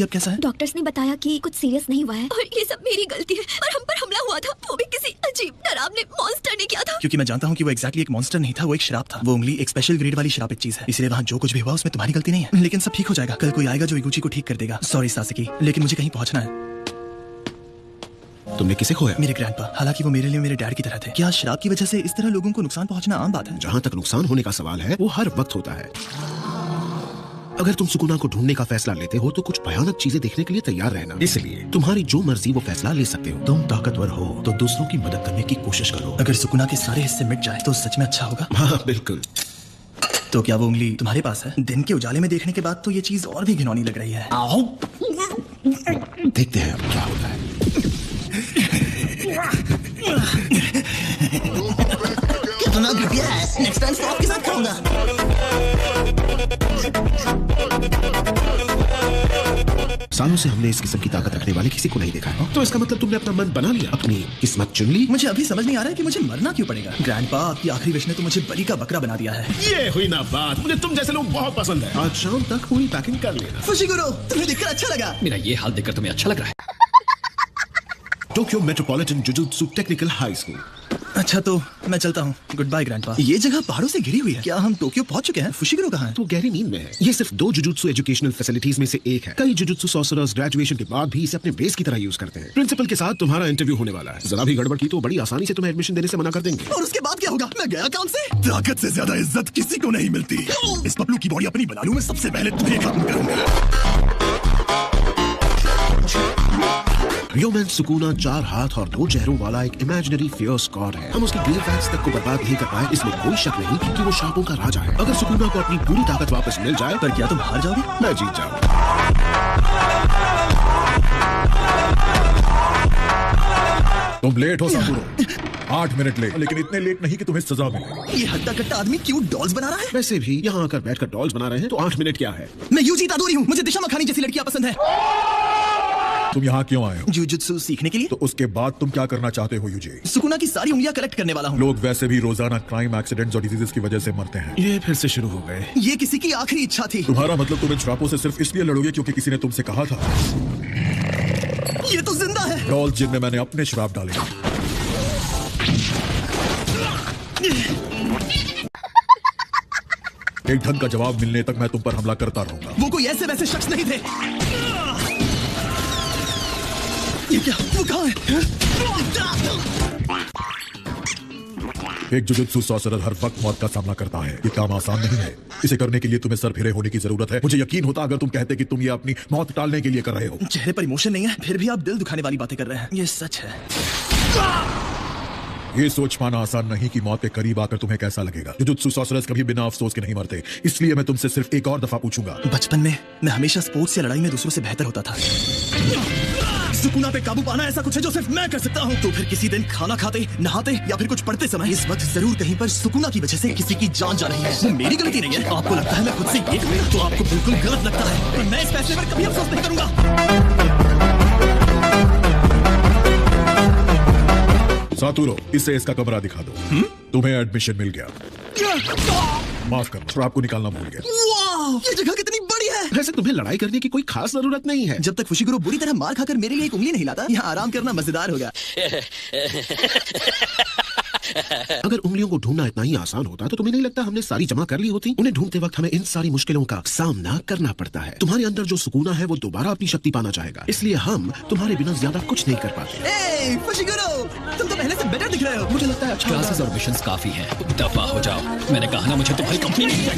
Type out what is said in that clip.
अब कैसा है? डॉक्टर्स ने बताया कि कुछ सीरियस नहीं हुआ है और ये सब मेरी गलती है। पर हम पर हमला हुआ था, वो भी किसी अजीब डरावने मॉन्स्टर ने किया था। क्योंकि मैं जानता हूँ कि वो एग्जैक्टली एक मॉन्स्टर नहीं था, वो एक शराब था। वो उंगली एक स्पेशल ग्रेड वाली शराबित चीज है, इसलिए वहाँ जो कुछ भी हुआ उसमें तुम्हारी गलती नहीं है। लेकिन सब ठीक हो जाएगा। कल कोई आएगा जो इगुची को ठीक कर देगा। सॉरी सासकी, लेकिन मुझे कहीं पहुँचना है। तुमने किसे खोया? मेरे ग्रैंडपा। हालांकि वो मेरे लिए मेरे डैड की तरह थे। क्या शराब की वजह से इस तरह लोगों को नुकसान पहुंचना आम बात है? जहाँ तक नुकसान होने का सवाल है, वो हर वक्त होता है। अगर तुम सुकुना को ढूंढने का फैसला लेते हो तो कुछ भयानक चीजें देखने के लिए तैयार रहना। इसलिए तुम्हारी जो मर्जी वो फैसला ले सकते हो। तुम ताकतवर हो तो दूसरों की मदद करने की कोशिश करो। अगर सुकुना के सारे हिस्से मिट जाए तो सच में अच्छा होगा। हाँ बिल्कुल। तो क्या वो उंगली तुम्हारे पास है? दिन के उजाले में देखने के बाद तो ये चीज और भी घिनौनी लग रही है। आओ देखते हैं अब क्या होता है। कितना घटिया है। नेक्स्ट टाइम स्टॉप के साथ खाऊंगा। सालों से हमने इस किस्म की ताकत रखने वाले किसी को नहीं देखा है। तो इसका मतलब तुमने अपना मन बना लिया, अपनी किस्मत चुन ली। मुझे अभी समझ नहीं आ रहा है कि मुझे मरना क्यों पड़ेगा। ग्रैंडपा, आपकी आखिरी विश ने तो मुझे बलि का बकरा बना दिया है। ये हुई ना बात। मुझे तुम जैसे लोग बहुत पसंद है। आज शाम तक पूरी पैकिंग कर लेना। फुशिगुरो, तुम्हें देखकर अच्छा लगा। मेरा ये हाल देखकर तुम्हें अच्छा लग रहा है? Tokyo Metropolitan Jujutsu technical high school. अच्छा तो मैं चलता हूँ। Good bye grandpa. ये जगह पहाड़ों से घिरी हुई है। क्या हम टोक्यो पहुंच चुके हैं? फुशिगुरो कहाँ है? तो गहरी नींद में है। ये सिर्फ 2 जुजुत्सु एजुकेशनल फैसिलिटीज में से एक है। कई जुजुत्सु सॉर्सरर्स ग्रेजुएशन के बाद भी इसे अपने बेस की तरह यूज करते हैं। प्रिंसिपल के साथ तुम्हारा इंटरव्यू होने वाला है। जरा भी गड़बड़ की तो बड़ी आसानी से तुम्हें एडमिशन देने से मना कर देंगे। और उसके बाद क्या होगा? मैं गया काम से। ताकत से ज्यादा इज्जत किसी को नहीं मिलती। इस पपलू की बॉडी अपनी बना लूं, मैं सबसे पहले तुम्हें खत्म करूंगा। ह्यूमन सुकुना 4 हाथ और 2 चेहरों वाला एक इमेजिनरी फियर्स गॉड है। हम उसकी ग्रेव फैक्ट्स तक को बर्बाद नहीं कर पाए, इसमें कोई शक नहीं कि वो शापों का राजा है। अगर सुकुना को अपनी पूरी ताकत वापस मिल जाए, पर क्या तुम हार जाओगे? मैं जीत जाऊंगा। तुम लेट हो साकुरो। 8 मिनट लेट, लेकिन इतने लेट नहीं कि तुम्हें सजा मिले। ये हट्टा कट्टा आदमी क्यों डॉल्स बना रहा है? वैसे भी यहाँ आकर बैठकर डॉल्स बना रहे हैं तो 8 मिनट क्या है। मैं यूजी तादोरी हूँ। मुझे दिशा मखानी जैसी लड़कियां पसंद है। तुम यहाँ क्यों आए हो? जुजुत्सु सीखने के लिए। तो उसके बाद तुम क्या करना चाहते हो यूजी? सुकुना की सारी उंगलियां कलेक्ट करने वाला हूँ। लोग वैसे भी रोजाना क्राइम, एक्सीडेंट्स और डिजीजेस की वजह से मरते हैं। ये फिर से शुरू हो गए। ये किसी की आखिरी इच्छा थी। तुम्हारा मतलब तुम इन श्रापों से सिर्फ इसलिए लड़ोगे क्योंकि किसी ने तुमसे कहा था? ये तो जिंदा है। डॉल्स जिनमें मैंने अपने श्राप डाले। एक ढंग का जवाब मिलने तक मैं तुम पर हमला करता रहूंगा। वो कोई ऐसे वैसे शख्स नहीं थे। ये क्या? वो कहाँ है? एक जुजुत्सु सॉर्सरर हर वक्त मौत का सामना करता है। ये काम आसान नहीं है। इसे करने के लिए तुम्हें सर फिरे होने की जरूरत है। मुझे यकीन होता अगर तुम कहते कि तुम ये अपनी मौत टालने के लिए कर रहे हो। चेहरे पर इमोशन नहीं है, फिर भी आप दिल दुखाने वाली बातें कर रहे हैं। ये सच है। ये सोच पाना आसान नहीं कि मौत के करीब आकर तुम्हें कैसा लगेगा। जुजुत्सु सॉर्सरर्स कभी बिना अफसोस के नहीं मरते। इसलिए मैं तुमसे सिर्फ एक और दफा पूछूंगा। बचपन में मैं हमेशा स्पोर्ट्स या लड़ाई में दूसरों से बेहतर होता था। सुकुना पे काबू पाना ऐसा कुछ है जो सिर्फ मैं कर सकता हूँ। तो फिर किसी दिन खाना खाते, नहाते या फिर कुछ पढ़ते समय इस वक्त जरूर कहीं पर सुकुना की वजह से किसी की जान जा रही है। वो मेरी गलती नहीं है। आपको लगता है मैं खुद से ये करूं तो आपको बिल्कुल गलत लगता है। पर मैं इस फैसले पर कभी अफसोस नहीं करूंगा। सातुरो, इसे इसका कमरा दिखा दो। तुम्हें एडमिशन मिल गया। माफ करना, श्राप को निकालना भूल गया। वाह, ये जगह कितनी बड़ी है। वैसे तुम्हें लड़ाई करने की कोई खास जरूरत नहीं है। जब तक फुशिगुरो बुरी तरह मार खाकर मेरे लिए एक उंगली नहीं लाता, यहाँ आराम करना मजेदार होगा। अगर उंगलियों को ढूंढना इतना ही आसान होता तो तुम्हें नहीं लगता हमने सारी जमा कर ली होती? उन्हें ढूंढते वक्त हमें इन सारी मुश्किलों का सामना करना पड़ता है। तुम्हारे अंदर जो सुकूना है वो दोबारा अपनी शक्ति पाना चाहेगा, इसलिए हम तुम्हारे बिना ज्यादा कुछ नहीं कर पाते। ए, फुशिगुरो, तुम तो पहले से बेटर दिख रहे हो। मुझे लगता है अच्छा क्लासेस और मिशंस काफी हैं। दफा हो जाओ। मैंने कहा ना मुझे तुम्हारी कंपनी नहीं चाहिए।